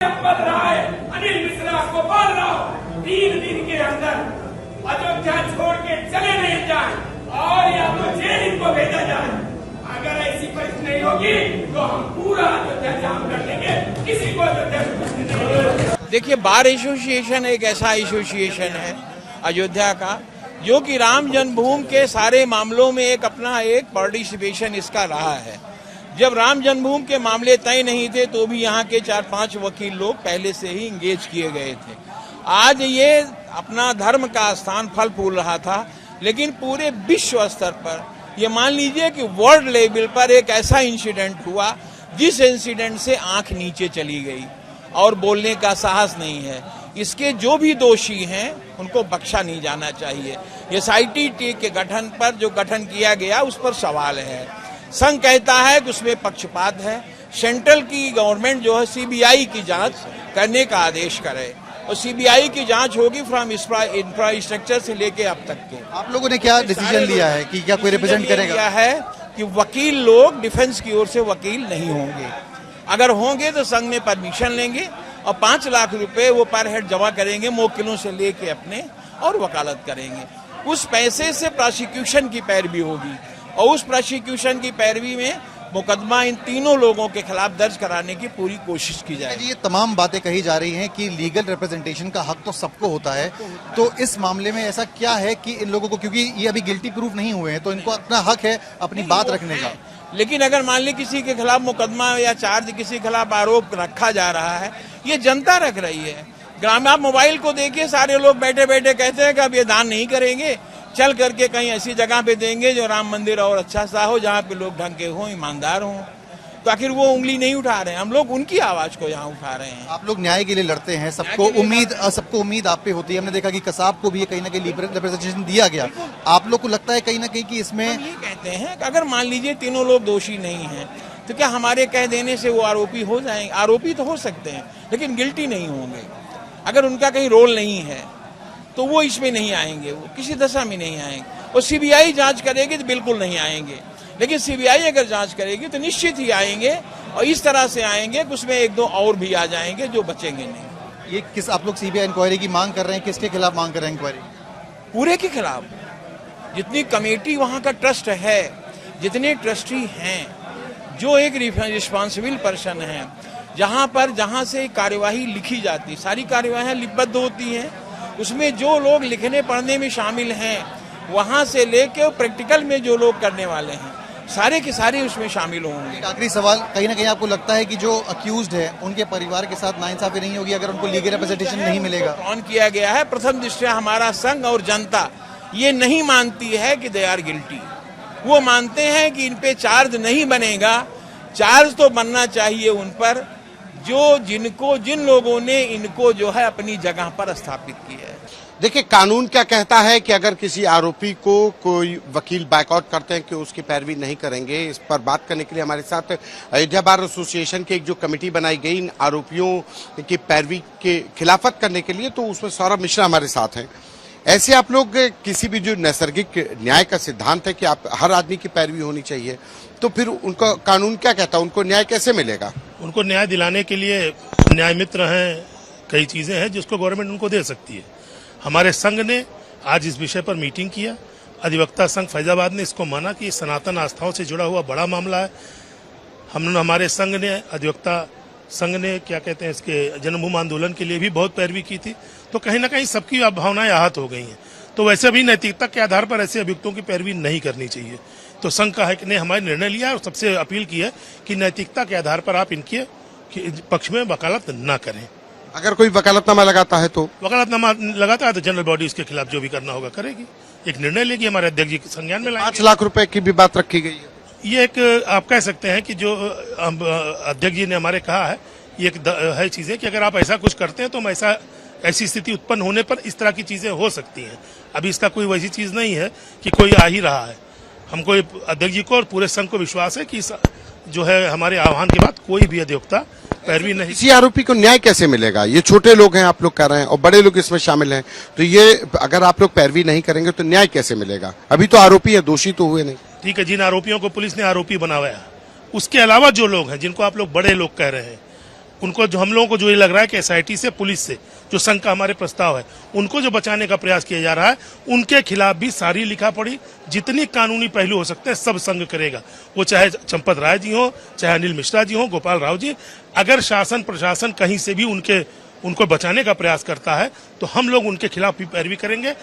राय, अनिल मिश्रा, गोपाल राव 3 दिन के अंदर अयोध्या छोड़ के चले नहीं जाए और या तो जेल इनको भेजा जाए। अगर ऐसी परिस्थिति नहीं होगी तो हम पूरा अयोध्या जाम कर देंगे, किसी को अयोध्या से कुछ नहीं होगा। देखिए, बार एसोसिएशन एक ऐसा एसोसिएशन है अयोध्या का जो कि राम जन्मभूमि के सारे मामलों में एक अपना एक पार्टिसिपेशन इसका रहा है। जब राम जन्मभूमि के मामले तय नहीं थे तो भी यहाँ के 4-5 वकील लोग पहले से ही इंगेज किए गए थे। आज ये अपना धर्म का स्थान फल फूल रहा था, लेकिन पूरे विश्व स्तर पर ये मान लीजिए कि वर्ल्ड लेवल पर एक ऐसा इंसिडेंट हुआ जिस इंसिडेंट से आंख नीचे चली गई और बोलने का साहस नहीं है। इसके जो भी दोषी हैं उनको बख्शा नहीं जाना चाहिए। SIT के गठन पर जो गठन किया गया उस पर सवाल है। संघ कहता है कि उसमें पक्षपात है। सेंट्रल की गवर्नमेंट जो है CBI की जांच करने का आदेश करे और CBI की जांच होगी फ्रॉम इंफ्रास्ट्रक्चर से लेके अब तक के। आप लोगों ने क्या डिसीजन लिया है कि क्या कोई रिप्रेजेंट करेगा? लिया है कि वकील लोग डिफेंस की ओर से वकील नहीं होंगे। अगर होंगे तो संघ में परमिशन लेंगे और 5 लाख रुपए वो पर हेड जमा करेंगे मुवक्किलों से लेके अपने और वकालत करेंगे। उस पैसे से प्रोसिक्यूशन की पैरवी होगी और उस प्रोसिक्यूशन की पैरवी में मुकदमा इन तीनों लोगों के खिलाफ दर्ज कराने की पूरी कोशिश की जाएगी। ये तमाम बातें कही जा रही हैं कि लीगल रिप्रेजेंटेशन का हक तो सबको होता है, तो इस मामले में ऐसा क्या है कि इन लोगों को, क्योंकि ये अभी गिल्टी प्रूफ नहीं हुए हैं, तो इनको अपना हक है अपनी बात रखने का। लेकिन अगर मान ली किसी के खिलाफ मुकदमा या चार्ज, किसी के खिलाफ आरोप रखा जा रहा है, ये जनता रख रही है। ग्राम आप मोबाइल को देखिए, सारे लोग बैठे बैठे कहते हैं कि अब ये दान नहीं करेंगे, चल करके कहीं ऐसी जगह पे देंगे जो राम मंदिर और अच्छा सा हो, जहाँ पे लोग ढंग के हों, ईमानदार हों। तो आखिर वो उंगली नहीं उठा रहे हैं, हम लोग उनकी आवाज को यहाँ उठा रहे हैं। आप लोग न्याय के लिए लड़ते हैं, सबको उम्मीद आप पे होती है। हमने देखा कि कसाब को भी कहीं ना कहीं रिप्रेजेंटेशन दिया गया। आप लोग को लगता है कहीं ना कहीं कि इसमें ये कहते हैं कि अगर मान लीजिए तीनों लोग दोषी नहीं हैं तो क्या हमारे कह देने से वो आरोपी हो जाएंगे? आरोपी तो हो सकते हैं लेकिन गिल्टी नहीं होंगे। अगर उनका कहीं रोल नहीं है तो वो इसमें नहीं आएंगे, वो किसी दशा में नहीं आएंगे। और CBI जांच करेगी तो बिल्कुल नहीं आएंगे, लेकिन CBI अगर जांच करेगी तो निश्चित ही आएंगे और इस तरह से आएंगे कि उसमें 1-2 और भी आ जाएंगे जो बचेंगे नहीं। ये किस आप लोग CBI इंक्वायरी की मांग कर रहे हैं, किसके खिलाफ मांग कर रहे हैं इंक्वायरी? पूरे के खिलाफ। जितनी कमेटी वहाँ का ट्रस्ट है, जितने ट्रस्टी हैं, जो एक रिस्पॉन्सिबल पर्सन है, जहाँ से कार्यवाही लिखी जाती, सारी कार्यवाही लिपिबद्ध होती हैं, उसमें जो लोग लिखने पढ़ने में शामिल हैं, वहां से लेके प्रैक्टिकल में जो लोग करने वाले हैं, सारे के सारे उसमें शामिल होंगे। आखिरी सवाल, कहीं ना कहीं आपको लगता है कि जो अक्यूज्ड है उनके परिवार के साथ नाइंसाफी नहीं होगी अगर उनको लीगल रिप्रेजेंटेशन नहीं मिलेगा? ऑन किया गया है। प्रथम दृष्टया हमारा संघ और जनता ये नहीं मानती है कि दे आर गिल्टी। वो मानते हैं कि इन पे चार्ज नहीं बनेगा। चार्ज तो बनना चाहिए उन पर जिन लोगों ने इनको जो है अपनी जगह पर स्थापित किया है। देखिए, कानून क्या कहता है कि अगर किसी आरोपी को कोई वकील बैकआउट करते हैं कि उसकी पैरवी नहीं करेंगे। इस पर बात करने के लिए हमारे साथ अयोध्या बार एसोसिएशन की एक जो कमेटी बनाई गई इन आरोपियों की पैरवी के खिलाफत करने के लिए, तो उसमें सौरभ मिश्रा हमारे साथ हैं। ऐसे आप लोग किसी भी जो नैसर्गिक न्याय का सिद्धांत है कि आप हर आदमी की पैरवी होनी चाहिए, तो फिर उनका कानून क्या कहता है, उनको न्याय कैसे मिलेगा? उनको न्याय दिलाने के लिए न्याय मित्र हैं, कई चीजें हैं जिसको गवर्नमेंट उनको दे सकती है। हमारे संघ ने आज इस विषय पर मीटिंग किया। अधिवक्ता संघ फैजाबाद ने इसको माना कि सनातन आस्थाओं से जुड़ा हुआ बड़ा मामला है। हमारे संघ ने, अधिवक्ता संघ ने क्या कहते हैं, इसके जन्मभूमि आंदोलन के लिए भी बहुत पैरवी की थी। तो कहीं ना कहीं सबकी भावनाएं आहत हो गई हैं। तो वैसे भी नैतिकता के आधार पर ऐसे अभियुक्तों की पैरवी नहीं करनी चाहिए। तो संघ का है कि ने हमारे निर्णय लिया और सबसे अपील की है कि नैतिकता के आधार पर आप इनके पक्ष में वकालत न करें। अगर कोई वकालतनामा लगाता है तो वकालतनामा लगाता है तो जनरल बॉडी उसके खिलाफ जो भी करना होगा करेगी, एक निर्णय लेगी। हमारे अध्यक्ष जी के संज्ञान में 5 लाख रुपए की भी बात रखी गई है। ये एक आप कह सकते हैं कि जो अध्यक्ष जी ने हमारे कहा है, ये एक है चीजें कि अगर आप ऐसा कुछ करते हैं तो ऐसी स्थिति उत्पन्न होने पर इस तरह की चीजें हो सकती हैं। अभी इसका कोई वैसी चीज नहीं है कि कोई आ ही रहा है। हमको अध्यक्ष जी को और पूरे संघ को विश्वास है कि जो है हमारे आह्वान के बाद कोई भी अधिवक्ता पैरवी नहीं। किसी आरोपी को न्याय कैसे मिलेगा? ये छोटे लोग हैं आप लोग कह रहे हैं और बड़े लोग इसमें शामिल हैं, तो ये अगर आप लोग पैरवी नहीं करेंगे तो न्याय कैसे मिलेगा? अभी तो आरोपी है, दोषी तो हुए नहीं। ठीक है, जिन आरोपियों को पुलिस ने आरोपी बनाया, उसके अलावा जो लोग हैं जिनको आप लोग बड़े लोग कह रहे हैं, उनको जो हम लोगों को जो ये लग रहा है कि एसआईटी से, पुलिस से, जो संघ का हमारे प्रस्ताव है, उनको जो बचाने का प्रयास किया जा रहा है, उनके खिलाफ भी सारी लिखा पड़ी जितनी कानूनी पहलू हो सकते हैं सब संघ करेगा। वो चाहे चंपत राय जी हो, चाहे अनिल मिश्रा जी हो, गोपाल राव जी, अगर शासन प्रशासन कहीं से भी उनको बचाने का प्रयास करता है तो हम लोग उनके खिलाफ भी पैरवी करेंगे,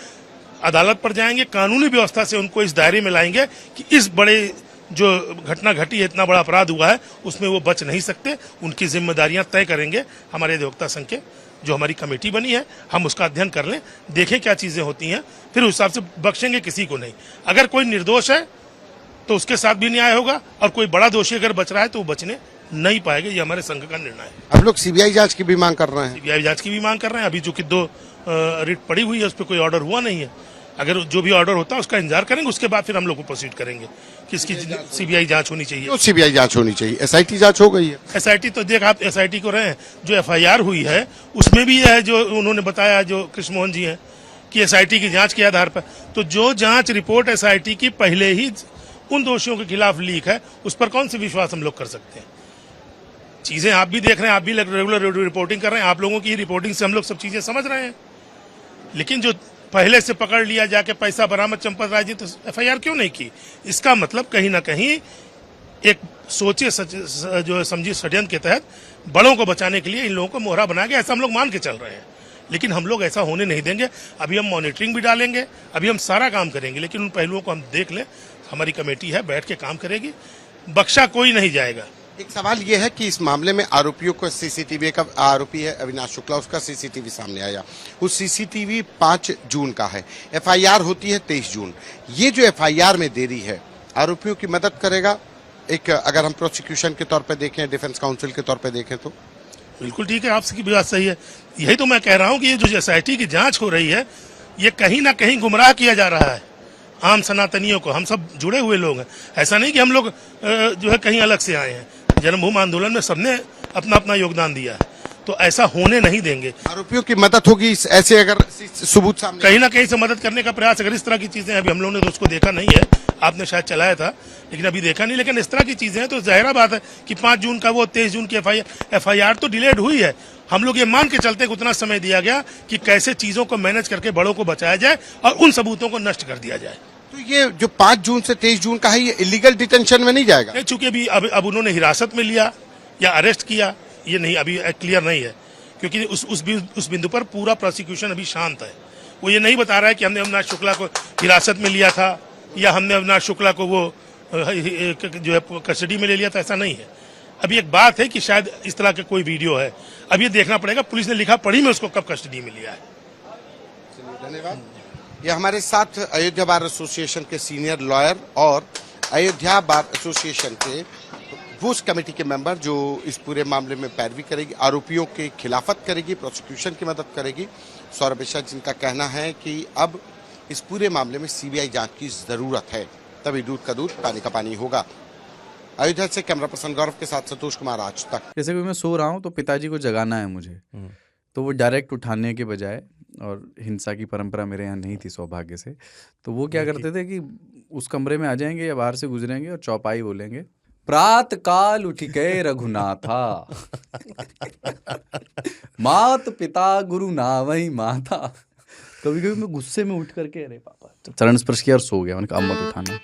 अदालत पर जाएंगे, कानूनी व्यवस्था से उनको इस दायरे में लाएंगे कि इस बड़े जो घटना घटी है, इतना बड़ा अपराध हुआ है, उसमें वो बच नहीं सकते। उनकी जिम्मेदारियां तय करेंगे हमारे अधिवक्ता संघ के, जो हमारी कमेटी बनी है, हम उसका अध्ययन कर लें, देखें क्या चीजें होती हैं, फिर उस हिसाब से बख्शेंगे किसी को नहीं। अगर कोई निर्दोष है तो उसके साथ भी न्याय होगा, और कोई बड़ा दोषी अगर बच रहा है तो वो बचने नहीं पाएगा। ये हमारे संघ का निर्णय है। अब लोग सीबीआई जांच की भी मांग कर रहे हैं। सीबीआई जांच की भी मांग कर रहे हैं। अभी जो कि 2 रिट पड़ी हुई है, उस पर कोई ऑर्डर हुआ नहीं है। अगर जो भी ऑर्डर होता है उसका इंतजार करेंगे, उसके बाद फिर हम लोग को प्रोसीड करेंगे कि इसकी सीबीआई जांच होनी चाहिए। क्यों सीबीआई जांच होनी चाहिए? एसआईटी जांच हो गई है। एसआईटी तो देख, आप एसआईटी को रहे हैं, जो एफआईआर हुई है उसमें भी यह है जो उन्होंने बताया, जो कृष्ण मोहन जी हैं, कि एसआईटी की जांच के आधार पर, तो जो जांच रिपोर्ट एसआईटी की पहले ही उन दोषियों के खिलाफ लीक है, उस पर कौन सी विश्वास हम लोग कर सकते हैं? चीजें आप भी देख रहे हैं, आप भी रेगुलर रिपोर्टिंग कर रहे हैं, आप लोगों की रिपोर्टिंग से हम लोग सब चीजें समझ रहे हैं। लेकिन जो पहले से पकड़ लिया जाके पैसा बरामद चंपत राय जी, तो एफआईआर क्यों नहीं की? इसका मतलब कहीं ना कहीं एक सोचे जो समझी षड्यंत्र के तहत बड़ों को बचाने के लिए इन लोगों को मोहरा बना के, ऐसा हम लोग मान के चल रहे हैं। लेकिन हम लोग ऐसा होने नहीं देंगे। अभी हम मॉनिटरिंग भी डालेंगे, अभी हम सारा काम करेंगे, लेकिन उन पहलुओं को हम देख लें। हमारी कमेटी है, बैठ के काम करेगी, बख्शा कोई नहीं जाएगा। एक सवाल यह है कि इस मामले में आरोपियों को सीसीटीवी का, आरोपी है अविनाश शुक्ला, उसका सीसीटीवी सामने आया। उस सीसीटीवी 5 जून का है, एफआईआर होती है 23 जून। ये जो एफआईआर में देरी है, आरोपियों की मदद करेगा? एक अगर हम प्रोसिक्यूशन के तौर पे देखें, डिफेंस काउंसिल के तौर पे देखें तो बिल्कुल ठीक है, आपकी भी बात सही है। यही तो मैं कह रहा हूँ कि ये जो एसआईटी की जांच हो रही है, ये कहीं ना कहीं गुमराह किया जा रहा है आम सनातनियों को। हम सब जुड़े हुए लोग हैं, ऐसा नहीं कि हम लोग जो है कहीं अलग से आए हैं। जन्मभूमि आंदोलन में सबने अपना अपना योगदान दिया है, तो ऐसा होने नहीं देंगे। आरोपियों की मदद होगी ऐसे अगर सबूत सामने, कहीं ना कहीं से मदद करने का प्रयास, अगर इस तरह की चीजें, अभी हम लोगों ने तो उसको देखा नहीं है, आपने शायद चलाया था लेकिन अभी देखा नहीं, लेकिन इस तरह की चीजें हैं तो जाहिर बात है कि 5 जून का वो 23 जून की एफआईआर तो डिलेड हुई है। हम लोग ये मान के चलते कि उतना समय दिया गया कि कैसे चीजों को मैनेज करके बड़ों को बचाया जाए और उन सबूतों को नष्ट कर दिया जाए। तो ये जो 5 जून से 23 जून का है, ये इलीगल डिटेंशन में नहीं जाएगा? चूंकि अभी अब उन्होंने हिरासत में लिया या अरेस्ट किया, ये नहीं अभी क्लियर नहीं है, क्योंकि उस बिंदु पर पूरा प्रोसिक्यूशन अभी शांत है। वो ये नहीं बता रहा है कि हमने अविनाश शुक्ला को हिरासत में लिया था या हमने अविनाश शुक्ला को वो जो है कस्टडी में ले लिया था, ऐसा नहीं है। अभी एक बात है कि शायद इस तरह का कोई वीडियो है, अब ये देखना पड़ेगा पुलिस ने लिखा पढ़ी में उसको कब कस्टडी में लिया है। धन्यवाद। ये हमारे साथ अयोध्या बार एसोसिएशन के सीनियर लॉयर और अयोध्या बार एसोसिएशन के वो उस कमेटी के मेंबर जो इस पूरे मामले में पैरवी करेगी, आरोपियों के खिलाफत करेगी, प्रोसिक्यूशन की मदद करेगी, सौरभ मिश्रा, जिनका कहना है कि अब इस पूरे मामले में सीबीआई जांच की जरूरत है, तभी दूध का दूध पानी का पानी होगा। अयोध्या से कैमरा पर्सन गौरव के साथ संतोष कुमार, आज तक। जैसे कि मैं सो रहा हूँ तो पिताजी को जगाना है मुझे, तो वो डायरेक्ट उठाने के बजाय, और हिंसा की परंपरा मेरे यहाँ नहीं थी सौभाग्य से, तो वो क्या करते थे कि उस कमरे में आ जाएंगे या बाहर से गुजरेंगे और चौपाई बोलेंगे, प्रात काल उठ गए रघुनाथा मात पिता गुरु नावई माता। कभी कभी मैं गुस्से में उठ करके, अरे पापा, चरण स्पर्श किया और सो गया। मैंने कहा अब मत उठाना।